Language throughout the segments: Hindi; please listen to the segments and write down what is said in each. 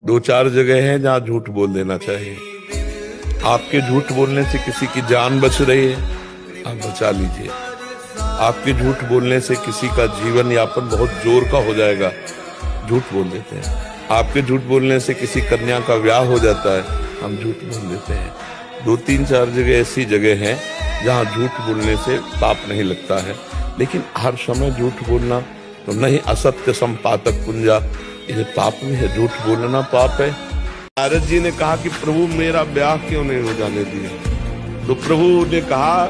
दो चार जगह हैं जहां झूठ बोल देना चाहिए। आपके झूठ बोलने से किसी की जान बच रही है, आप बचा लीजिए। आपके झूठ बोलने से किसी का जीवन यापन बहुत जोर का हो जाएगा, झूठ बोल देते हैं। आपके झूठ बोलने से किसी कन्या का ब्याह हो जाता है, हम झूठ बोल देते हैं। दो तीन चार जगह ऐसी जगह हैं जहां झूठ बोलने से पाप नहीं लगता है, लेकिन हर समय झूठ बोलना तो नहीं। असत्य संपातक पुंजा, ये पाप में है, झूठ बोलना पाप है। नारद जी ने कहा कि प्रभु मेरा ब्याह क्यों नहीं हो जाने दिया, तो प्रभु ने कहा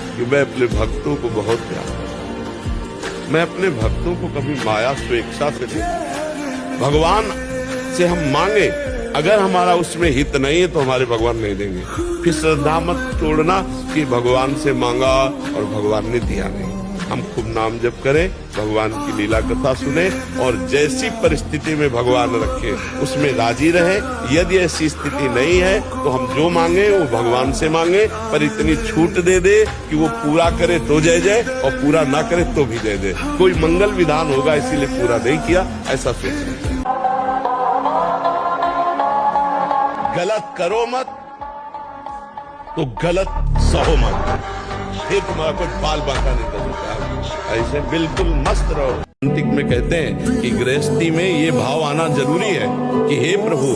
कि मैं अपने भक्तों को बहुत प्यार करता हूं, मैं अपने भक्तों को कभी माया स्वेच्छा से नहीं। भगवान से हम मांगे, अगर हमारा उसमें हित नहीं है तो हमारे भगवान नहीं देंगे। फिर श्रद्धा मत तोड़ना कि भगवान से मांगा और भगवान ने दिया नहीं। हम खूब नाम जप करें, भगवान की लीला कथा सुने और जैसी परिस्थिति में भगवान रखे उसमें राजी रहे। यदि ऐसी स्थिति नहीं है तो हम जो मांगे वो भगवान से मांगे, पर इतनी छूट दे दे कि वो पूरा करे तो जय जय और पूरा ना करे तो भी जय जय। कोई मंगल विधान होगा इसीलिए पूरा नहीं किया, ऐसा सोचना। गलत करो मत तो गलत सहो मत, फिर तुम्हारा कोई बाल बांका नहीं कर सकता। ऐसे बिल्कुल मस्त रहो। अंतिक में कहते हैं कि गृहस्थी में ये भाव आना जरूरी है कि हे प्रभु,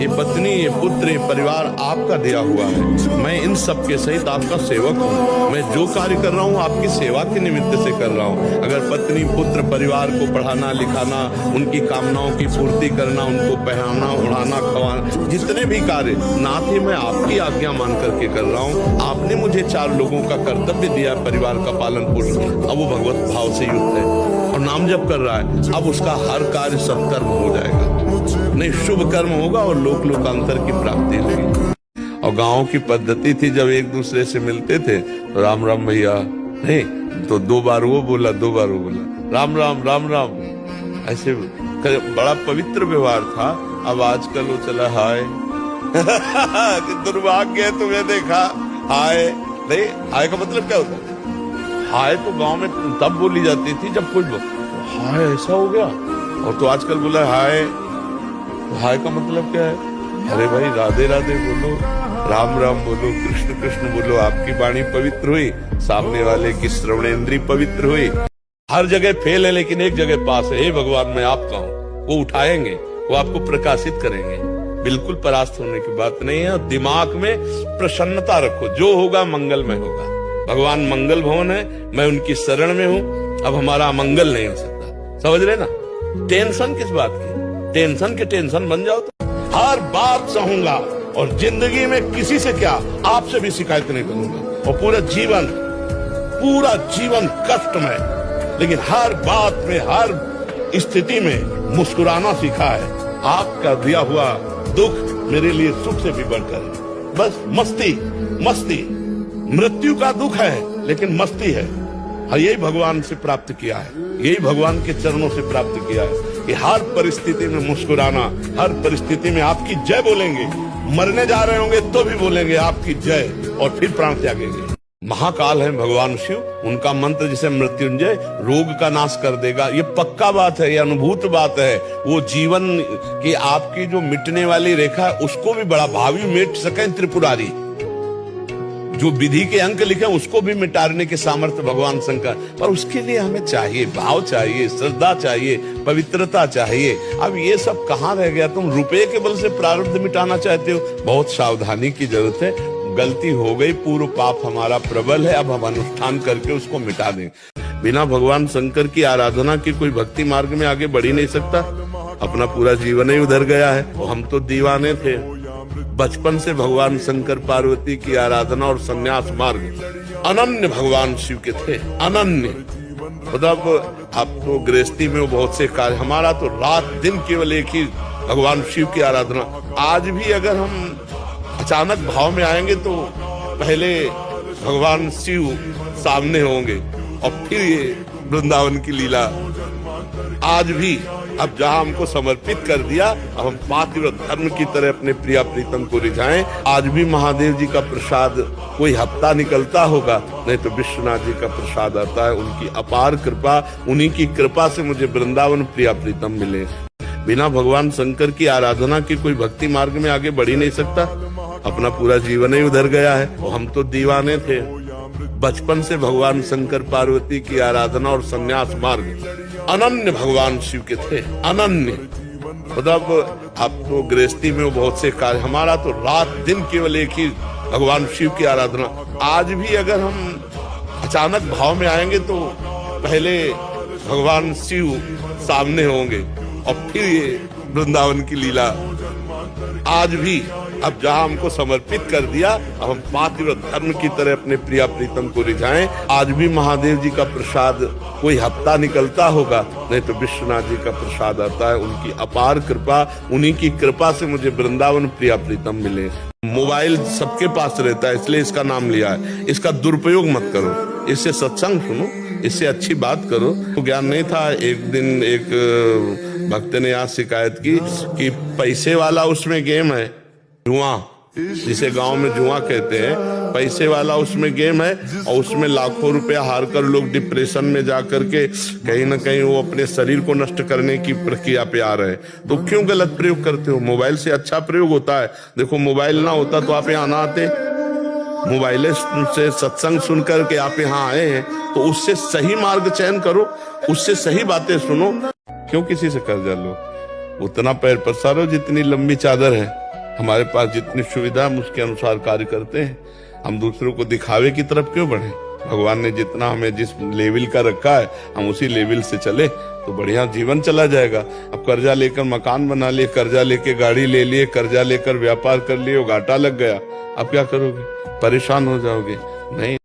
ये पत्नी, ये पुत्र, ये परिवार आपका दिया हुआ है। मैं इन सब के सहित आपका सेवक हूँ। मैं जो कार्य कर रहा हूँ आपकी सेवा के निमित्त से कर रहा हूँ। अगर पत्नी, पुत्र, परिवार को पढ़ाना लिखाना, उनकी कामनाओं की पूर्ति करना, उनको पहनाना उड़ाना खवाना, जितने भी कार्य नाथ ही मैं आपकी आज्ञा मान करके कर रहा हूँ। आपने मुझे 4 लोगों का कर्तव्य दिया, परिवार का पालन पोषण, अब वो भगवत भाव से युक्त है और नाम जप कर रहा है। अब उसका हर कार्य सत्कर्म हो जाएगा, नहीं शुभ कर्म होगा और लोक लोकांतर की प्राप्ति होगी। और गांव की पद्धति थी, जब एक दूसरे से मिलते थे तो राम राम भैया, नहीं तो 2 बार वो बोला, 2 बार वो बोला, राम राम राम राम, ऐसे बड़ा पवित्र व्यवहार था। अब आजकल वो चला हाय दुर्भाग्य है तुम्हें देखा, हाय नहीं, हाय का मतलब क्या होता है? हाय तो गांव में तब बोली जाती थी जब कोई हाय ऐसा हो गया, और तो आजकल बोला हाय, तो हाय का मतलब क्या है? अरे भाई राधे राधे बोलो, राम राम बोलो, कृष्ण कृष्ण बोलो, आपकी वाणी पवित्र हुई, सामने वाले की श्रवणेंद्री पवित्र हुई। हर जगह फेल है लेकिन एक जगह पास है। हे भगवान मैं आपका हूँ, वो उठाएंगे, वो आपको प्रकाशित करेंगे। बिल्कुल परास्त होने की बात नहीं है। और दिमाग में प्रसन्नता रखो, जो होगा मंगलमय होगा। भगवान मंगल भवन है, मैं उनकी शरण में हूँ, अब हमारा अमंगल नहीं हो सकता। समझ रहे ना? टेंशन किस बात की? टेंशन के टेंशन बन जाओ तो हर बात सहूंगा और जिंदगी में किसी से क्या, आपसे भी शिकायत नहीं करूंगा। और पूरा जीवन कष्टमय, लेकिन हर बात में, हर स्थिति में मुस्कुराना सीखा है। आपका दिया हुआ दुख मेरे लिए सुख से भी बढ़कर है। बस मस्ती, मृत्यु का दुख है लेकिन मस्ती है। यही भगवान से प्राप्त किया है, यही भगवान के चरणों से प्राप्त किया है कि हर परिस्थिति में मुस्कुराना, हर परिस्थिति में आपकी जय बोलेंगे। मरने जा रहे होंगे तो भी बोलेंगे आपकी जय, और फिर प्राण त्यागेंगे। महाकाल है भगवान शिव, उनका मंत्र जिसे मृत्युंजय रोग का नाश कर देगा। ये पक्का बात है, ये अनुभूत बात है। वो जीवन की आपकी जो मिटने वाली रेखा है उसको भी बड़ा भावी मिट सके त्रिपुरारी। जो विधि के अंक लिखे उसको भी मिटाने के सामर्थ्य भगवान शंकर, पर उसके लिए हमें चाहिए भाव, चाहिए श्रद्धा, चाहिए पवित्रता चाहिए। अब ये सब कहाँ रह गया? तुम रुपए के बल से प्रारब्ध मिटाना चाहते हो, बहुत सावधानी की जरूरत है। गलती हो गई, पूर्व पाप हमारा प्रबल है, अब हम अनुष्ठान करके उसको मिटा दें। बिना भगवान शंकर की आराधना की कोई भक्ति मार्ग में आगे बढ़ ही नहीं सकता। अपना पूरा जीवन ही उधर गया है। हम तो दीवाने थे, बचपन से भगवान शंकर पार्वती की आराधना और संन्यास मार्ग अनन्य भगवान शिव के थे, अनन्य। मतलब आप तो गृहस्थी में बहुत से कार्य, हमारा तो रात दिन केवल एक ही भगवान शिव की आराधना। आज भी अगर हम अचानक भाव में आएंगे तो पहले भगवान शिव सामने होंगे और फिर ये वृंदावन की लीला। आज भी अब जहां हमको समर्पित कर दिया, अब हम पातिव्रत धर्म की तरह अपने प्रिया प्रीतम को रिझाएं। आज भी महादेव जी का प्रसाद कोई हफ्ता निकलता होगा, नहीं तो विश्वनाथ जी का प्रसाद आता है। उनकी अपार कृपा, उन्हीं की कृपा से मुझे वृंदावन प्रिया प्रीतम मिले। बिना भगवान शंकर की आराधना की कोई भक्ति मार्ग में आगे बढ़ ही नहीं सकता। अपना पूरा जीवन ही उधर गया है। और हम तो दीवाने थे, बचपन से भगवान शंकर पार्वती की आराधना और संन्यास मार्ग अनन्य भगवान शिव के थे, अनन्य। मतलब आप तो गृहस्थी में बहुत से कार्य, हमारा तो रात दिन केवल एक ही भगवान शिव की आराधना। आज भी अगर हम अचानक भाव में आएंगे तो पहले भगवान शिव सामने होंगे और फिर ये वृंदावन की लीला। आज भी अब जहां हमको समर्पित कर दिया, अब हम पातिव्रत धर्म की तरह अपने प्रिया प्रीतम को रिझाएं। आज भी महादेव जी का प्रसाद कोई हफ्ता निकलता होगा, नहीं तो विश्वनाथ जी का प्रसाद आता है। उनकी अपार कृपा, उन्हीं की कृपा से मुझे वृंदावन प्रिया प्रीतम मिले। मोबाइल सबके पास रहता है, इसलिए इसका नाम लिया है। इसका दुरुपयोग मत करो, इससे सत्संग सुनो, इससे अच्छी बात करो। तो ज्ञान नहीं था। एक दिन एक भक्त ने यहाँ शिकायत की कि पैसे वाला उसमें गेम है, जुआ, जिसे गांव में जुआ कहते हैं, पैसे वाला उसमें गेम है और उसमें लाखों रुपया हार कर लोग डिप्रेशन में जाकर के कहीं ना कहीं वो अपने शरीर को नष्ट करने की प्रक्रिया पे आ रहे हैं। तो क्यों गलत प्रयोग करते हो? मोबाइल से अच्छा प्रयोग होता है। देखो, मोबाइल ना होता तो आप यहाँ ना आते। मोबाइल से सत्संग सुन करके आप यहाँ आए हैं, तो उससे सही मार्ग चयन करो, उससे सही बातें सुनो। क्यों किसी से कर्जा लो? उतना पैर पसारो जितनी लंबी चादर है। हमारे पास जितनी सुविधा हम उसके अनुसार कार्य करते हैं। हम दूसरों को दिखावे की तरफ क्यों बढ़े? भगवान ने जितना हमें जिस लेवल का रखा है, हम उसी लेवल से चले तो बढ़िया जीवन चला जाएगा। अब कर्जा लेकर मकान बना लिए, कर्जा लेके गाड़ी ले लिए, कर्जा लेकर व्यापार कर लिए, घाटा लग गया, अब क्या करोगे? परेशान हो जाओगे। नहीं।